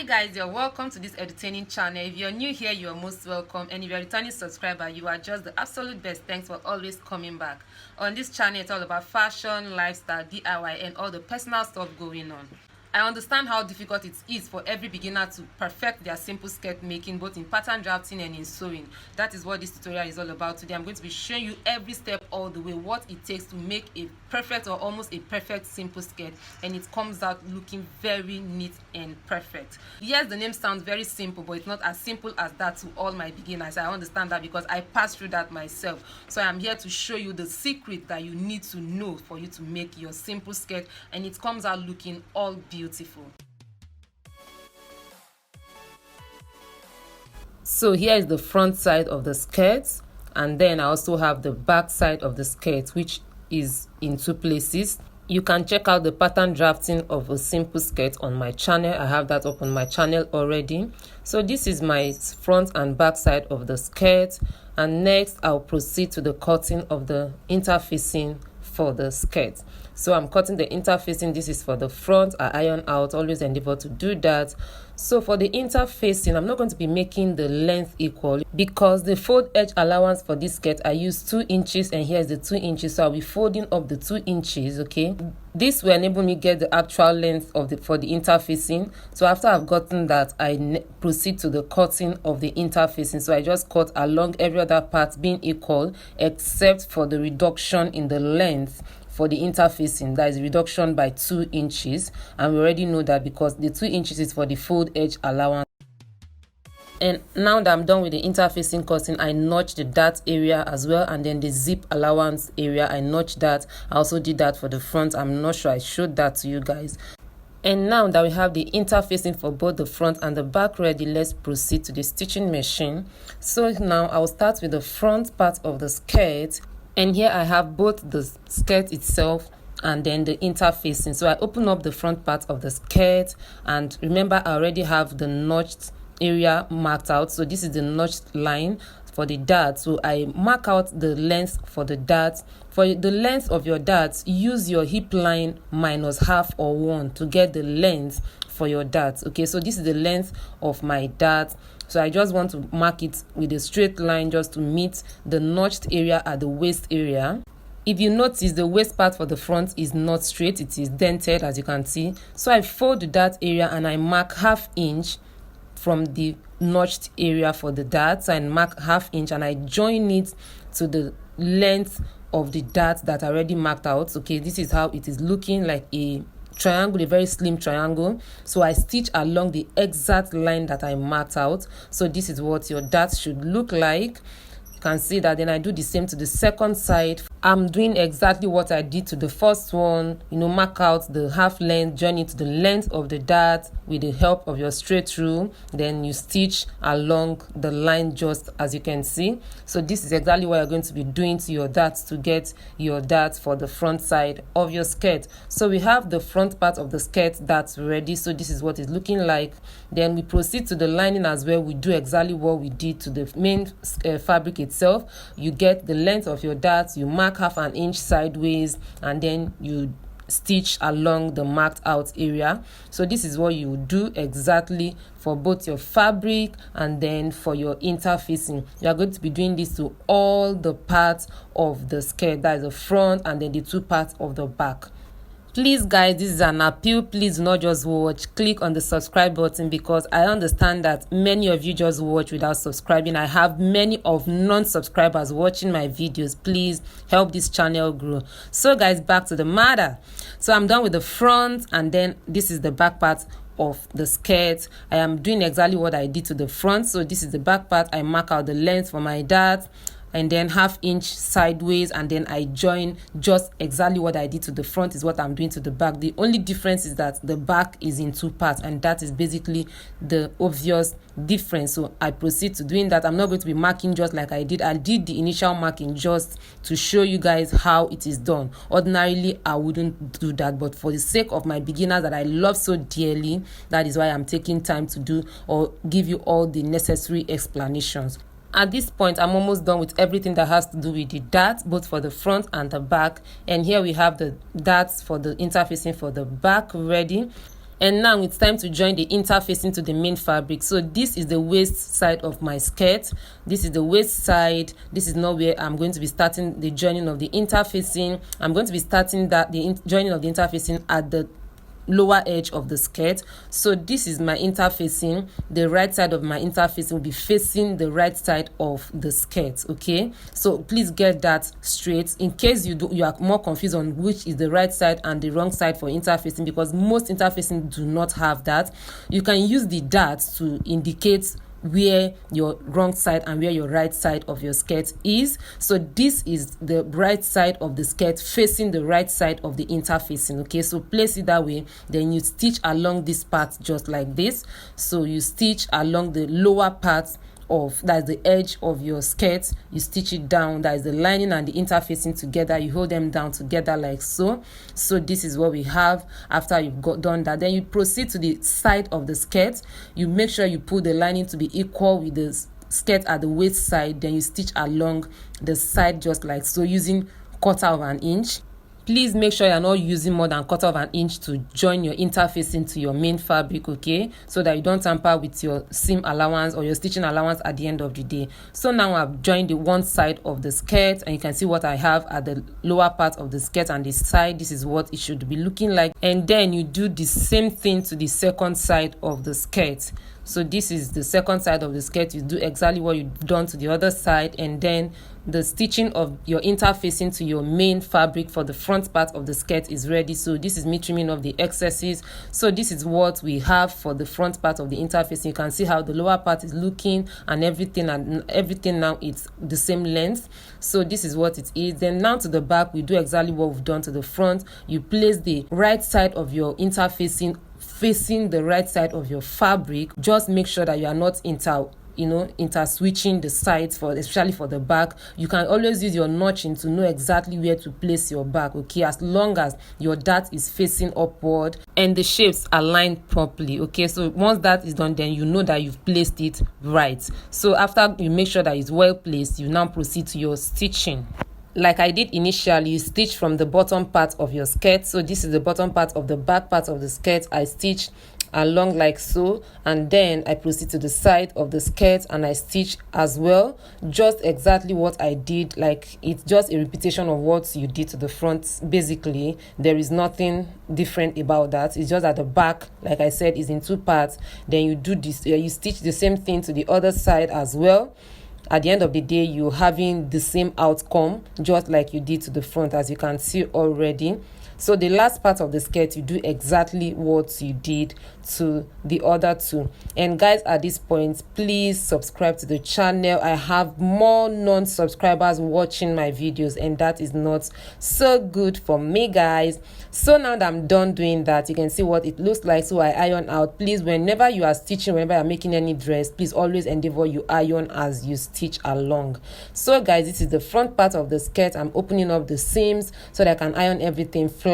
Hi guys, you're welcome to this entertaining channel. If you're new here, you're most welcome, and if you're a returning subscriber, you are just the absolute best. Thanks for always coming back. On this channel, it's all about fashion, lifestyle, DIY, and all the personal stuff going on. I understand how difficult it is for every beginner to perfect their simple skirt making, both in pattern drafting and in sewing. That is what this tutorial is all about today. I'm going to be showing you every step all the way, what it takes to make a perfect or almost a perfect simple skirt, and it comes out looking very neat and perfect. Yes, the name sounds very simple, but it's not as simple as that to all my beginners. I understand that because I passed through that myself. So I'm here to show you the secret that you need to know for you to make your simple skirt, and it comes out looking all beautiful. So here is the front side of the skirt, and then I also have the back side of the skirt, which is in two places. You can check out the pattern drafting of a simple skirt on my channel. I have that up on my channel already. So this is my front and back side of the skirt, and next I'll proceed to the cutting of the interfacing for the skirt. So I'm cutting the interfacing. This is for the front. I iron out, always endeavor to do that. So for the interfacing, I'm not going to be making the length equal because the fold edge allowance for this skirt, I use 2 inches, and here's the 2 inches. So I'll be folding up the 2 inches, okay? This will enable me get the actual length of for the interfacing. So after I've gotten that, I proceed to the cutting of the interfacing. So I just cut along every other part being equal, except for the reduction in the length for the interfacing. That is reduction by 2 inches, and we already know that because the 2 inches is for the fold edge allowance. And now that I'm done with the interfacing cutting, I notch the dart area as well, and then the zip allowance area, I notch that. I also did that for the front. I'm not sure I showed that to you guys. And now that we have the interfacing for both the front and the back ready, let's proceed to the stitching machine. So now I'll start with the front part of the skirt, and here I have both the skirt itself and then the interfacing. So I open up the front part of the skirt, and remember I already have the notched area marked out. So this is the notched line for the dart. So I mark out the length for the dart. For the length of your dart, use your hip line minus half or 1 to get the length for your dart. Okay, so this is the length of my dart. So I just want to mark it with a straight line just to meet the notched area at the waist area. If you notice, the waist part for the front is not straight, it is dented, as you can see. So I fold the dart area and I mark ½ inch from the notched area for the dart. So I mark ½ inch and I join it to the length of the dart that I already marked out. Okay, this is how it is looking, like a triangle, a very slim triangle. So I stitch along the exact line that I marked out. So this is what your dart should look like. You can see that. Then I do the same to the second side. I'm doing exactly what I did to the first one, mark out the half length, join it to the length of the dart with the help of your straight rule. Then you stitch along the line just as you can see. So this is exactly what you're going to be doing to your dart to get your dart for the front side of your skirt. So we have the front part of the skirt that's ready. So this is what it's looking like. Then we proceed to the lining as well. We do exactly what we did to the main fabric itself. You get the length of your dart, you mark ½ inch sideways, and then you stitch along the marked out area. So this is what you do exactly for both your fabric and then for your interfacing. You are going to be doing this to all the parts of the skirt, that is the front and then the 2 parts of the back. Please guys, this is an appeal. Please do not just watch. Click on the subscribe button, because I understand that many of you just watch without subscribing. I have many of non-subscribers watching my videos. Please help this channel grow. So guys, back to the matter. So I'm done with the front, and then this is the back part of the skirt. I am doing exactly what I did to the front. So this is the back part. I mark out the length for my dart, and then ½ inch sideways, and then I join just exactly what I did to the front is what I'm doing to the back. The only difference is that the back is in 2 parts, and that is basically the obvious difference. So I proceed to doing that. I'm not going to be marking just like I did. I did the initial marking just to show you guys how it is done. Ordinarily I wouldn't do that, but for the sake of my beginners that I love so dearly, that is why I'm taking time to do or give you all the necessary explanations. At this point, I'm almost done with everything that has to do with the darts, both for the front and the back. And here we have the darts for the interfacing for the back ready. And now it's time to join the interfacing to the main fabric. So this is the waist side of my skirt. This is the waist side. This is not where I'm going to be starting the joining of the interfacing. I'm going to be starting joining of the interfacing at the lower edge of the skirt. So this is my interfacing. The right side of my interfacing will be facing the right side of the skirt. Okay, so please get that straight in case you are more confused on which is the right side and the wrong side for interfacing, because most interfacing do not have that. You can use the darts to indicate where your wrong side and where your right side of your skirt is. So this is the right side of the skirt facing the right side of the interfacing. Okay, so place it that way, then you stitch along this part just like this. So you stitch along the lower part of, that's the edge of your skirt, you stitch it down, that is the lining and the interfacing together, you hold them down together like so. So this is what we have after you've done that. Then you proceed to the side of the skirt. You make sure you pull the lining to be equal with the skirt at the waist side, then you stitch along the side just like so, using 1/4 of an inch. Please make sure you're not using more than 1/4 of an inch to join your interfacing to your main fabric, okay? So that you don't tamper with your seam allowance or your stitching allowance at the end of the day. So now I've joined the one side of the skirt, and you can see what I have at the lower part of the skirt and the side. This is what it should be looking like. And then you do the same thing to the second side of the skirt. So this is the second side of the skirt. You do exactly what you've done to the other side, and then the stitching of your interfacing to your main fabric for the front part of the skirt is ready. So this is me trimming off the excesses. So this is what we have for the front part of the interfacing. You can see how the lower part is looking and everything now it's the same length. So this is what it is. Then now to the back, we do exactly what we've done to the front. You place the right side of your interfacing facing the right side of your fabric. Just make sure that you are not inter-switching the sides, especially for the back. You can always use your notching to know exactly where to place your back, okay, as long as your dart is facing upward and the shapes align properly. Okay, so once that is done, then you know that you've placed it right. So after you make sure that it's well placed, you now proceed to your stitching. Like I did initially, you stitch from the bottom part of your skirt. So this is the bottom part of the back part of the skirt. I stitch along like so, and then I proceed to the side of the skirt and I stitch as well, just exactly what I did. Like, it's just a repetition of what you did to the front. Basically, there is nothing different about that. It's just that the back, like I said, is in two parts. Then you do this, you stitch the same thing to the other side as well. At the end of the day, you're having the same outcome just like you did to the front, as you can see already. So the last part of the skirt, you do exactly what you did to the other two. And guys, at this point, please subscribe to the channel. I have more non-subscribers watching my videos, and that is not so good for me, guys. So now that I'm done doing that, you can see what it looks like. So I iron out. Please, whenever you are stitching, whenever you're making any dress, please always endeavor you iron as you stitch along. So guys, this is the front part of the skirt. I'm opening up the seams so that I can iron everything flat.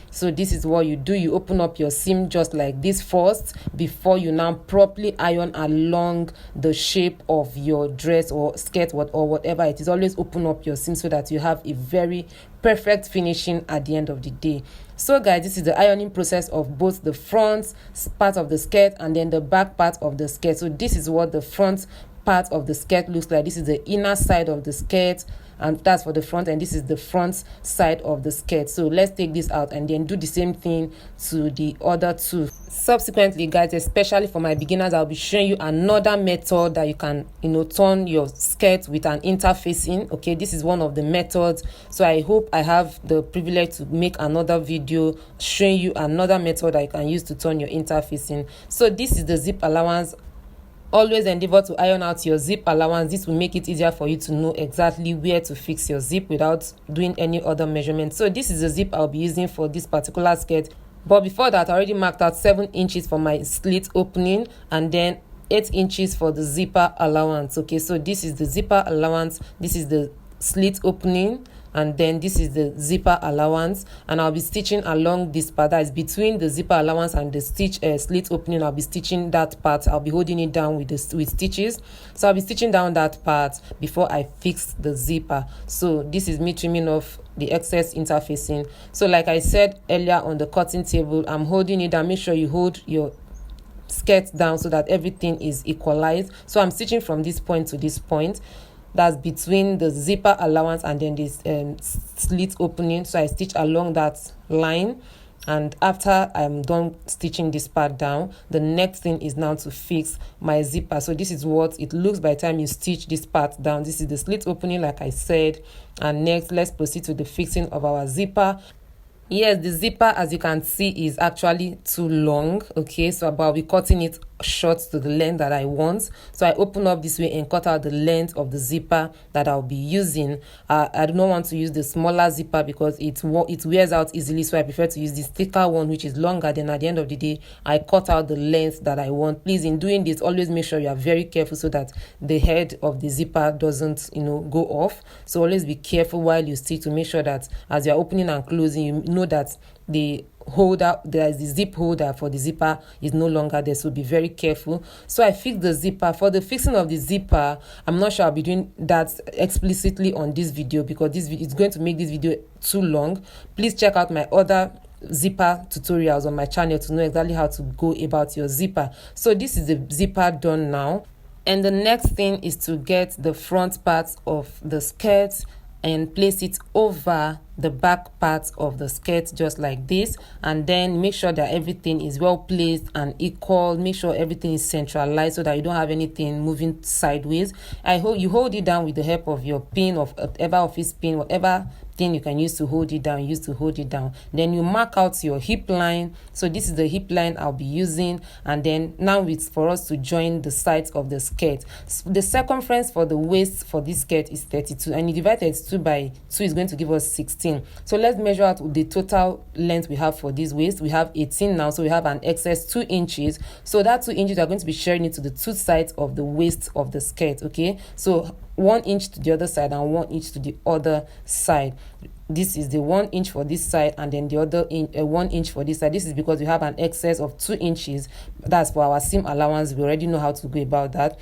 So this is what you do. You open up your seam just like this first before you now properly iron along the shape of your dress or skirt or whatever it is. Always open up your seam so that you have a very perfect finishing at the end of the day. So guys, this is the ironing process of both the front part of the skirt and then the back part of the skirt. So this is what the front part of the skirt looks like. This is the inner side of the skirt, and that's for the front, and this is the front side of the skirt. So let's take this out and then do the same thing to the other two. Subsequently, guys, especially for my beginners, I'll be showing you another method that you can turn your skirt with an interfacing. Okay, this is one of the methods. So I hope I have the privilege to make another video showing you another method that you can use to turn your interfacing. So this is the zip allowance. Always endeavor to iron out your zip allowance. This will make it easier for you to know exactly where to fix your zip without doing any other measurement. So this is the zip I'll be using for this particular skirt. But before that, I already marked out 7 inches for my slit opening and then 8 inches for the zipper allowance. Okay, so this is the zipper allowance, this is the slit opening, and then this is the zipper allowance, and I'll be stitching along this part that is between the zipper allowance and the slit opening. I'll be stitching that part. I'll be holding it down with stitches, so I'll be stitching down that part before I fix the zipper. So this is me trimming off the excess interfacing. So like I said earlier on the cutting table, I'm holding it down. Make sure you hold your skirt down so that everything is equalized. So I'm stitching from this point to this point, that's between the zipper allowance and then this slit opening. So I stitch along that line, and after I'm done stitching this part down, the next thing is now to fix my zipper. So this is what it looks by the time you stitch this part down. This is the slit opening like I said, and next let's proceed to the fixing of our zipper. Yes, the zipper, as you can see, is actually too long. Okay, so I'll be cutting it short to the length that I want. So I open up this way and cut out the length of the zipper that I'll be using. I do not want to use the smaller zipper because it wears out easily, so I prefer to use this thicker one, which is longer. Then at the end of the day, I cut out the length that I want. Please, in doing this, always make sure you are very careful so that the head of the zipper doesn't go off. So always be careful while you stitch to make sure that as you're opening and closing, you know that the holder, there is the zip holder for the zipper, is no longer there, so be very careful. So I fixed the zipper. For the fixing of the zipper, I'm not sure I'll be doing that explicitly on this video because this video is going to make this video too long. Please check out my other zipper tutorials on my channel to know exactly how to go about your zipper. So this is the zipper done now, and the next thing is to get the front part of the skirt and place it over the back part of the skirt just like this, and then make sure that everything is well placed and equal. Make sure everything is centralized so that you don't have anything moving sideways. I hope you hold it down with the help of your pin, of whatever office pin, whatever thing you can use to hold it down, then you mark out your hip line. So this is the hip line I'll be using, and then now it's for us to join the sides of the skirt. The circumference for the waist for this skirt is 32, and you divide 32 by 2 is going to give us 16. So let's measure out the total length we have for this waist. We have 18 now, so we have an excess 2 inches. So that 2 inches are going to be sharing it to the two sides of the waist of the skirt. Okay, so 1 inch to the other side and 1 inch to the other side. This is the 1 inch for this side, and then the other 1 inch for this side. This is because we have an excess of 2 inches. That's for our seam allowance. We already know how to go about that.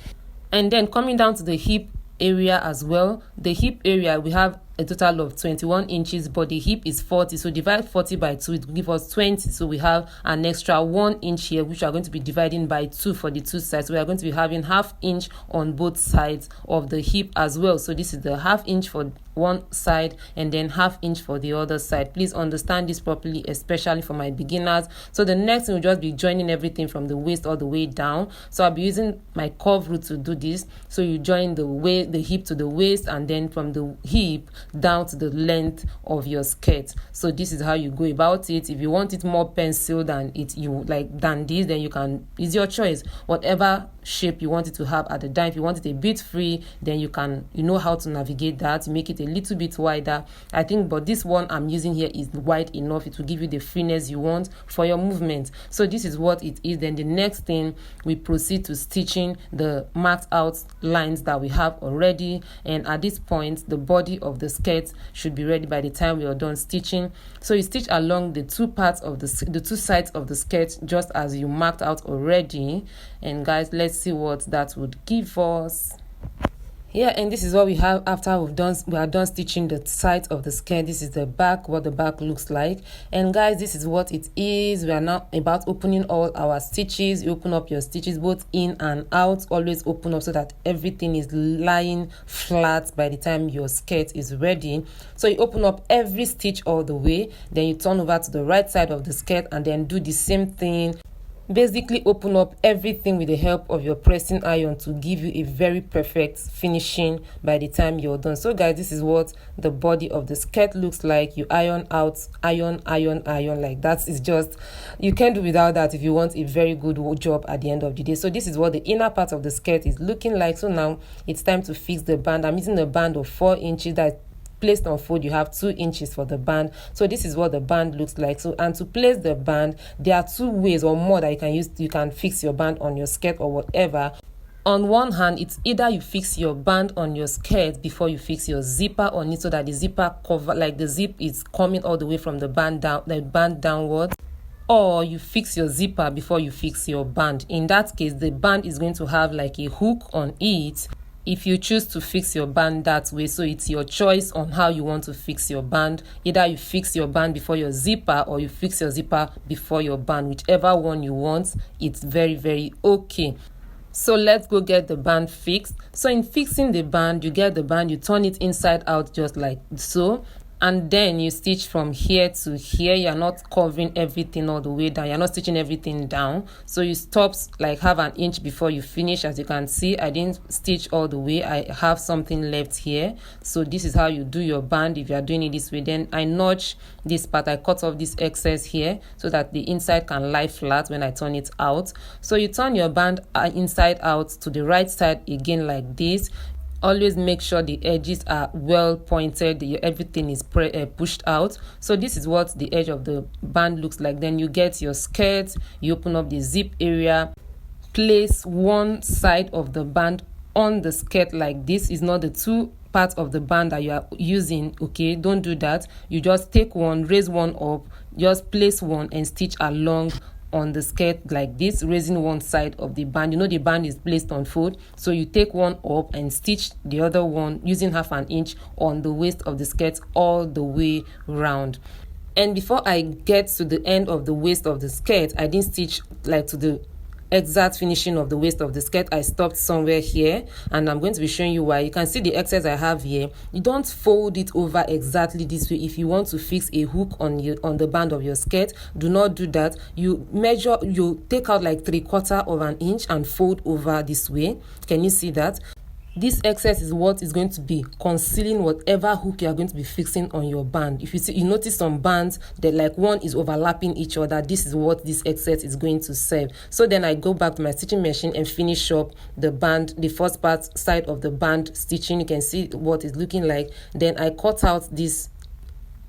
And then coming down to the hip area as well, the hip area, we have a total of 21 inches, but the hip is 40, so divide 40 by 2, it will give us 20. So we have an extra 1 inch here, which we are going to be dividing by 2 for the two sides. So we are going to be having ½ inch on both sides of the hip as well. So this is the ½ inch for one side and then ½ inch for the other side. Please understand this properly, especially for my beginners. So the next thing will just be joining everything from the waist all the way down. So I'll be using my curve root to do this. So you join the hip to the waist, and then from the hip down to the length of your skirt. So this is how you go about it. If you want it more penciled than this, then you can, it's your choice, whatever shape you want it to have at the time. If you want it a bit free, then you know how to navigate that, make it a little bit wider, I think, but this one I'm using here is wide enough. It will give you the freeness you want for your movement. So this is what it is. Then the next thing, we proceed to stitching the marked out lines that we have already, and at this point the body of the skirt should be ready by the time we are done stitching. So you stitch along the two parts of the two sides of the skirt just as you marked out already. And guys, let's see what that would give us. Yeah, and this is what we have after we are done stitching the sides of the skirt. This is the back, what the back looks like. And guys, this is what it is. We are now about opening all our stitches. You open up your stitches both in and out. Always open up so that everything is lying flat by the time your skirt is ready. So you open up every stitch all the way, then you turn over to the right side of the skirt and then do the same thing. Basically open up everything with the help of your pressing iron to give you a very perfect finishing by the time you're done. So guys, this is what the body of the skirt looks like. You iron out, iron like that. Is just, you can't do without that if you want a very good job at the end of the day. So this is what the inner part of the skirt is looking like. So now it's time to fix the band. I'm using a band of 4 inches that placed on fold. You have 2 inches for the band. So this is what the band looks like. So, and to place the band, there are 2 ways or more that you can use. You can fix your band on your skirt or whatever. On one hand, it's either you fix your band on your skirt before you fix your zipper on it, so that the zipper cover, like the zip is coming all the way from the band down, the band downwards, or you fix your zipper before you fix your band. In that case, the band is going to have like a hook on it if you choose to fix your band that way. So it's your choice on how you want to fix your band. Either you fix your band before your zipper, or you fix your zipper before your band. Whichever one you want, it's very, very okay. So let's go get the band fixed. So in fixing the band, you get the band, you turn it inside out just like so, and then you stitch from here to here. You're not covering everything all the way down, you're not stitching everything down, so you stop like half an inch before you finish. As you can see, I didn't stitch all the way, I have something left here. So this is how you do your band if you are doing it this way. Then I notch this part, I cut off this excess here so that the inside can lie flat when I turn it out. So you turn your band inside out to the right side again like this. Always make sure the edges are well pointed, everything is pushed out. So this is what the edge of the band looks like. Then you get your skirt, you open up the zip area, place one side of the band on the skirt like this. Is not the two parts of the band that you are using, okay? Don't do that. You just take one, raise one up, just place one and stitch along on the skirt like this, raising one side of the band. You know the band is placed on fold, so you take one up and stitch the other one using half an inch on the waist of the skirt all the way round. And before I get to the end of the waist of the skirt, I didn't stitch like to the exact finishing of the waist of the skirt. I stopped somewhere here, and I'm going to be showing you why. You can see the excess I have here. You don't fold it over exactly this way. If you want to fix a hook on the band of your skirt, do not do that. You measure, you take out like 3/4 of an inch and fold over this way. Can you see that? This excess is what is going to be concealing whatever hook you are going to be fixing on your band. If you see, you notice some bands that like one is overlapping each other, this is what this excess is going to serve. So then I go back to my stitching machine and finish up the band, the first part side of the band stitching. You can see what it's looking like. Then I cut out this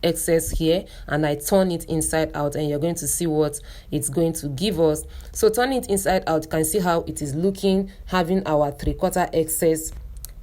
excess here and I turn it inside out, and you're going to see what it's going to give us. So turning it inside out, you can see how it is looking, having our 3/4 excess.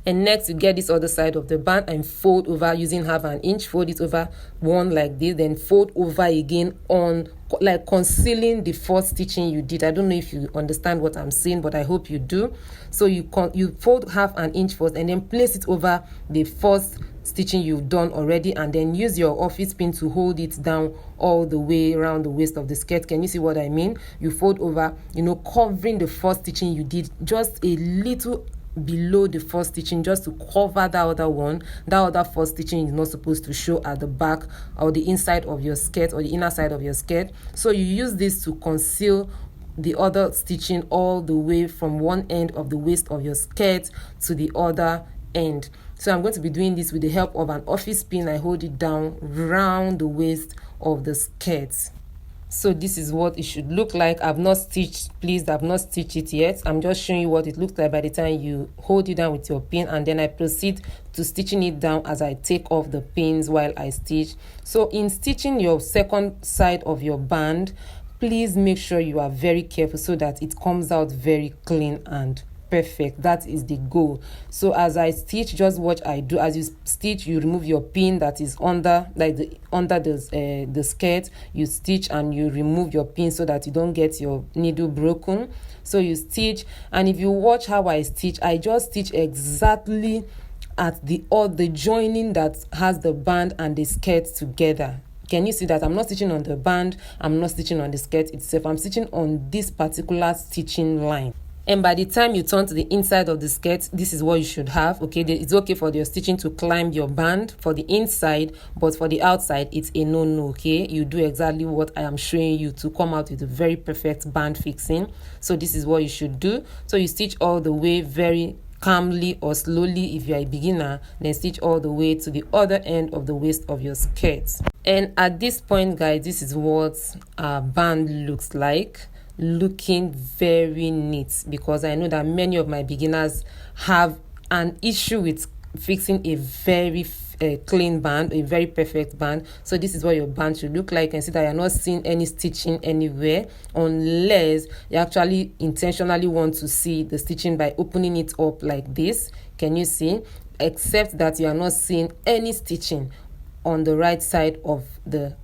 And next you get this other side of the band and fold over using half an inch, fold it over one like this, then fold over again on like concealing the first stitching you did. I don't know if you understand what I'm saying, but I hope you do. So you fold half an inch first and then place it over the first stitching you've done already, and then use your office pin to hold it down all the way around the waist of the skirt. Can you see what I mean? You fold over, you know, covering the first stitching you did just a little below the first stitching, just to cover that other one. That other first stitching is not supposed to show at the back or the inside of your skirt or the inner side of your skirt. So you use this to conceal the other stitching all the way from one end of the waist of your skirt to the other end. So I'm going to be doing this with the help of an office pin. I hold it down round the waist of the skirt. So this is what it should look like. I've not stitched it yet. I'm just showing you what it looks like by the time you hold it down with your pin, and then I proceed to stitching it down as I take off the pins while I stitch. So in stitching your second side of your band, please make sure you are very careful so that it comes out very clean and perfect. That is the goal. So as I stitch, just watch I do. As you stitch, you remove your pin that is under, like the skirt. You stitch and you remove your pin so that you don't get your needle broken. So you stitch, and if you watch how I stitch, I just stitch exactly at the joining that has the band and the skirt together. Can you see that? I'm not stitching on the band, I'm not stitching on the skirt itself, I'm stitching on this particular stitching line. And by the time you turn to the inside of the skirt, this is what you should have. Okay, it's okay for your stitching to climb your band for the inside, but for the outside, it's a no-no. Okay, you do exactly what I am showing you to come out with a very perfect band fixing. So this is what you should do. So you stitch all the way very calmly or slowly if you are a beginner, then stitch all the way to the other end of the waist of your skirt. And at this point, guys, this is what our band looks like. Looking very neat, because I know that many of my beginners have an issue with fixing a very a clean band, a very perfect band. So this is what your band should look like. You can see that you're not seeing any stitching anywhere, unless you actually intentionally want to see the stitching by opening it up like this. Can you see? Except that you are not seeing any stitching on the right side of the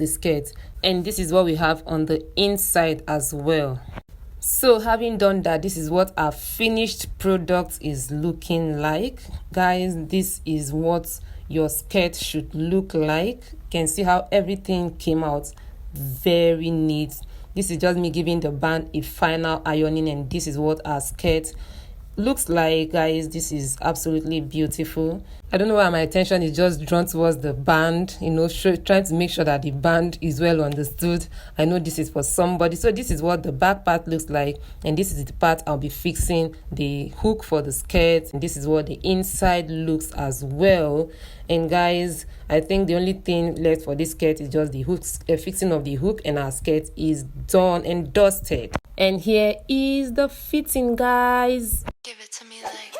skirt. And this is what we have on the inside as well. So having done that, this is what our finished product is looking like. Guys, this is what your skirt should look like. You can see how everything came out very neat. This is just me giving the band a final ironing, and this is what our skirt looks like. Guys, this is absolutely beautiful. I don't know why my attention is just drawn towards the band, trying to make sure that the band is well understood. I know this is for somebody. So this is what the back part looks like, and this is the part I'll be fixing the hook for the skirt, and this is what the inside looks as well. And guys, I think the only thing left for this skirt is just the fixing of the hook, and our skirt is done and dusted. And here is the fitting, guys. Give it to me like